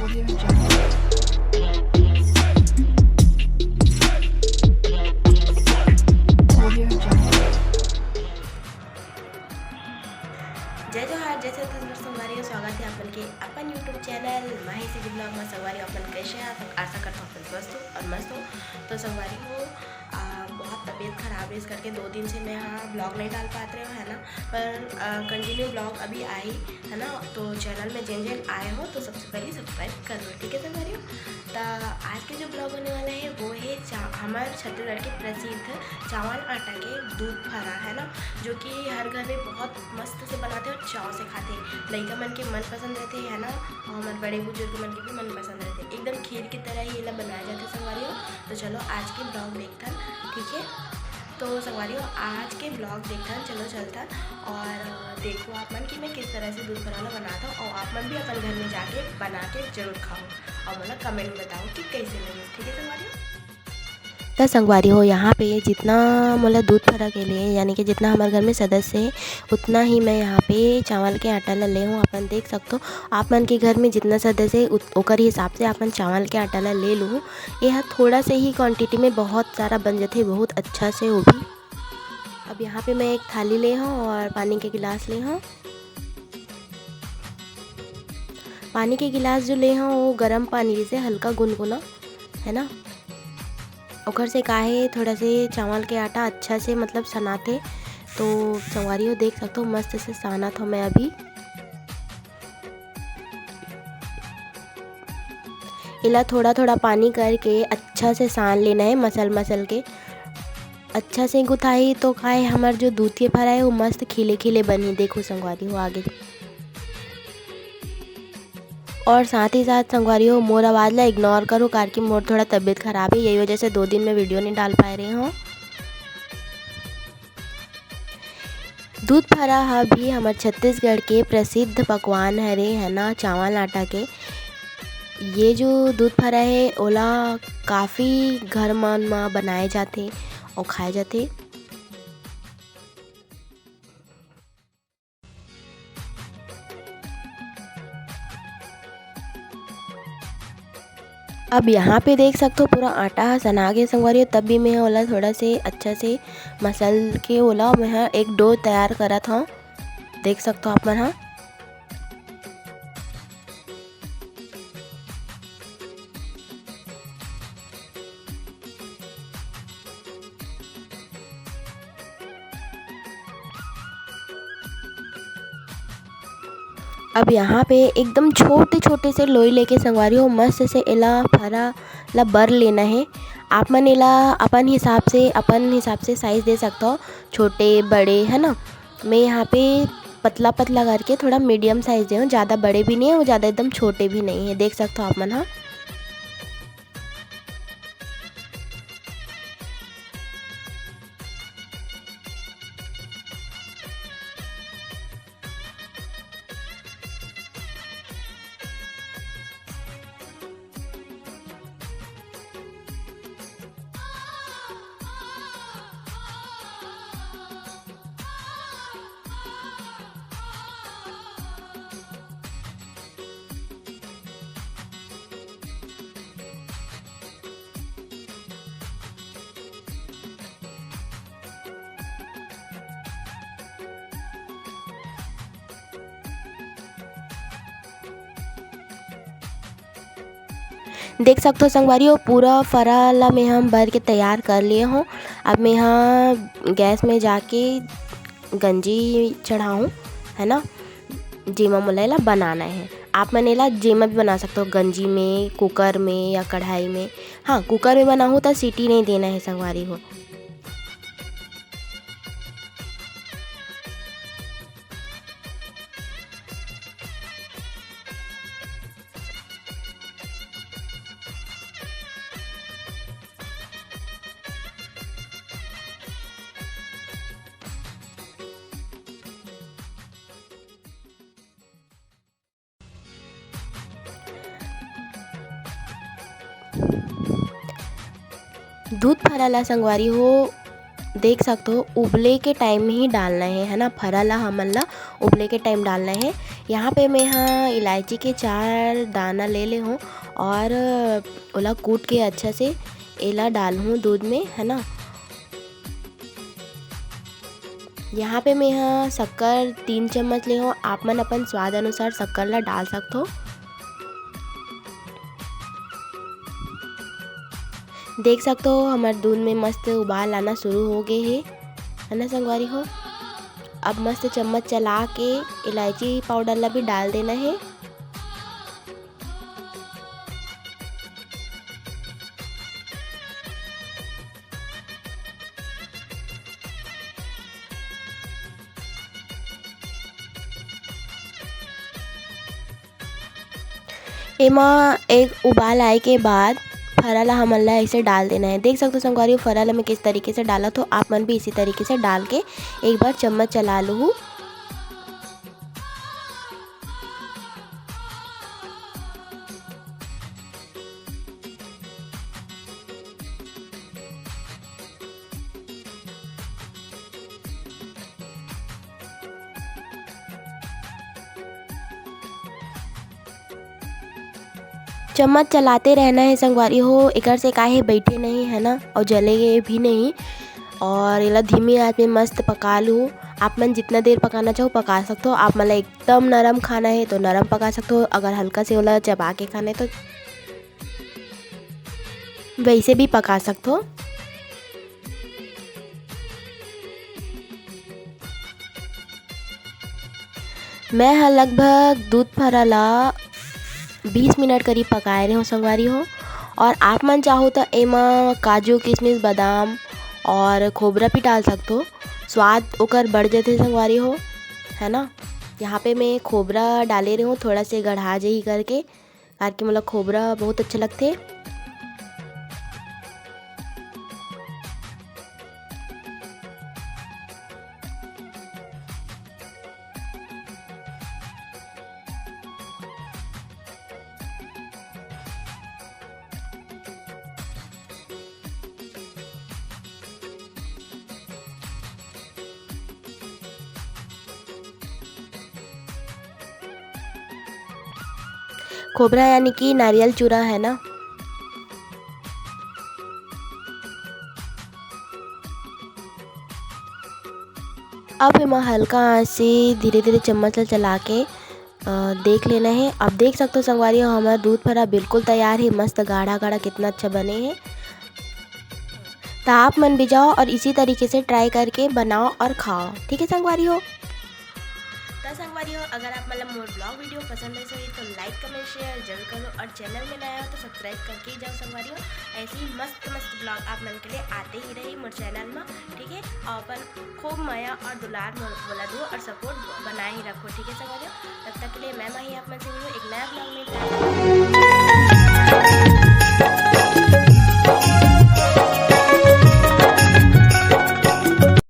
Audio Jungle. Audio Jungle. जय जोहार जय छत्तीसगढ़ संगवारी स्वागत है अपन के अपन यूट्यूब चैनल माही से ब्लॉग में संगवारी अपन कैसे हैं आप आशा करता हूँ अपन स्वस्थ हो और मस्त हो। तो संगवारी हो बहुत तबीयत खराब है इस करके 2 दिन से मैं यहाँ ब्लॉग नहीं डाल पाते रहे है ना, पर कंटिन्यू ब्लॉग अभी आई है ना। तो चैनल में जिन जिन आए हो तो सबसे पहले सब्सक्राइब कर लो, ठीक है संगवारी हो। तो आज के जो ब्लॉग होने वाला है वो है हमारे छत्तीसगढ़ के प्रसिद्ध चावल आटा के दूध फरा है ना, जो कि हर घर में बहुत मस्त से बनाते और चाव से खाते हैं। लड़का मन के मन पसंद रहते है ना, और हमारे बड़े बुजुर्ग मन के भी मन पसंद रहते हैं। एकदम खीर की तरह ही ये बनाए जाते हैं संगवारियों। तो चलो आज के ब्लॉग देखते हैं, ठीक है। तो संगवारियों आज के ब्लॉग देखते हैं, चलो चलता और देखो आप मन कि मैं किस तरह से दूध फराला बनाता हूँ, और आप मन भी अपन घर में जाके बना के जरूर खाओ और मतलब कमेंट में बताओ कि कैसे लगे, ठीक है संगवारियों। तो संगवारी हो यहाँ पे जितना मतलब दूध फरा के लिए यानी कि जितना हमारे घर में सदस्य है उतना ही मैं यहाँ पे चावल के आटा ला ले हूँ। अपन देख सकते हो आप मन के घर में जितना सदस्य है ओकर हिसाब से अपन चावल के आटा ला ले लूँ। यह थोड़ा से ही क्वांटिटी में बहुत सारा बन जाते बहुत अच्छा से वो भी। अब यहाँ पे मैं एक थाली ले हूँ और पानी के गिलास ले हूँ। पानी के गिलास जो ले हूँ वो गर्म पानी से हल्का गुनगुना है ना, ओकर से काहे थोड़ा से चावल के आटा अच्छा से मतलब सनाते। तो संगवारी हो देख सकते हो मस्त से साना था मैं अभी। इला थोड़ा थोड़ा पानी करके अच्छा से सान लेना है, मसल के अच्छा से गुथाई तो खाए हमार जो दूध के फरा है वो मस्त खिले खिले बनी। देखो संगवारी हो आगे, और साथ ही साथ संगवारी हो मोर आवाज़ ला इग्नोर करो कार की मोर थोड़ा तबीयत ख़राब है, यही वजह से 2 दिन में वीडियो नहीं डाल पा रही हूँ। दूध फरा भी हमारे छत्तीसगढ़ के प्रसिद्ध पकवान हरे है ना, चावल आटा के। ये जो दूध फरा है ओला काफ़ी घर मन में बनाए जाते और खाए जाते। अब यहाँ पे देख सकते हो पूरा आटा सना के संगवारी, तब भी मैं ओला थोड़ा से अच्छा से मसल के ओला मैं एक डो तैयार करा था। देख सकते हो आप मन हाँ। अब यहाँ पे एकदम छोटे छोटे से लोई लेके संगवारी हो मस्त से एला फरा ला बर लेना है। आप मन एला अपन हिसाब से साइज़ दे सकते हो, छोटे बड़े है ना। मैं यहाँ पे पतला पतला करके थोड़ा मीडियम साइज़ दे हूँ, ज़्यादा बड़े भी नहीं है और ज़्यादा एकदम छोटे भी नहीं है। देख सकते हो आप मन हाँ। देख सकते हो संगवारी हो पूरा फरा ला मैं हम भर के तैयार कर लिए हूँ। अब मैं यहाँ गैस में जाके गंजी चढ़ाऊँ है ना, जेमा मोला ला बनाना है। आप मन ला जेमा भी बना सकते हो, गंजी में, कुकर में या कढ़ाई में। हाँ कुकर में बनाऊँ तो सीटी नहीं देना है संगवारी हो। दूध फरा ला संगवारी हो देख सकते हो उबले के टाइम में ही डालना है ना। फरा ला हमन ला उबले के टाइम डालना है। यहाँ पे मैं हाँ इलायची के 4 दाना ले ले हूँ और ओला कूट के अच्छा से एला डाल हूँ दूध में, है ना। यहाँ पे मैं यहाँ शक्कर 3 चम्मच ले हूँ। आप मन अपन स्वाद अनुसार शक्कर ला डाल सकते हो। देख सकते हो हमारे दूध में मस्त उबाल आना शुरू हो गए है ना संगवारी हो। अब मस्त चम्मच चला के इलायची पाउडर ला भी डाल देना है। एमा एक उबाल आए के बाद फरा ला हमन ला ऐसे डाल देना है। देख सकते हो संगवारी फरा ला मैं किस तरीके से डाला, तो आप मन भी इसी तरीके से डाल के एक बार चम्मच चला लो। चम्मच चलाते रहना है संगवारी हो, एकर से काहे बैठे नहीं है ना, और जलेगे भी नहीं। और इला धीमी आंच में मस्त पका लूँ। आप मन जितना देर पकाना चाहो पका सकते हो। आप मतलब एकदम नरम खाना है तो नरम पका सकते हो, अगर हल्का से ओला चबा के खाना है तो वैसे भी पका सकते हो। मैं हाँ लगभग दूध फरा ला 20 मिनट करीब पकाए रहे हो संगवारी हो। और आप मन चाहो तो एमा काजू किशमिश बादाम और खोबरा भी डाल सकते हो, स्वाद ओकर बढ़ जाते संगवारी हो, है ना। यहाँ पे मैं खोबरा डाले रही हूँ थोड़ा से गढ़ा जही करके, ताकि मतलब खोबरा बहुत अच्छा लगते। खोबरा यानी कि नारियल चूरा, है ना। अब एमा हल्का आंच से धीरे धीरे चम्मच से चला के देख लेना है। अब देख सकते हो संगवारी हो हमारा दूध फरा बिल्कुल तैयार है, मस्त गाढ़ा गाढ़ा कितना अच्छा बने हैं। तो आप मन भी जाओ और इसी तरीके से ट्राई करके बनाओ और खाओ, ठीक है संगवारी हो। तो संगवारी हो अगर आप मतलब मोर ब्लॉग वीडियो पसंद है तो लाइक कमेंट शेयर जरूर करो, और चैनल में नया हो तो सब्सक्राइब करके ही जाओ संगवारी हो। ऐसे ही मस्त मस्त ब्लॉग आप मन के लिए आते ही रही मोर चैनल में, ठीक है। और अपन खूब माया और दुलार बोला दो और सपोर्ट बनाए ही रखो, ठीक है संगवारी हो। तब तक के लिए मैं माही आप मन से मिलूँ एक नया ब्लॉग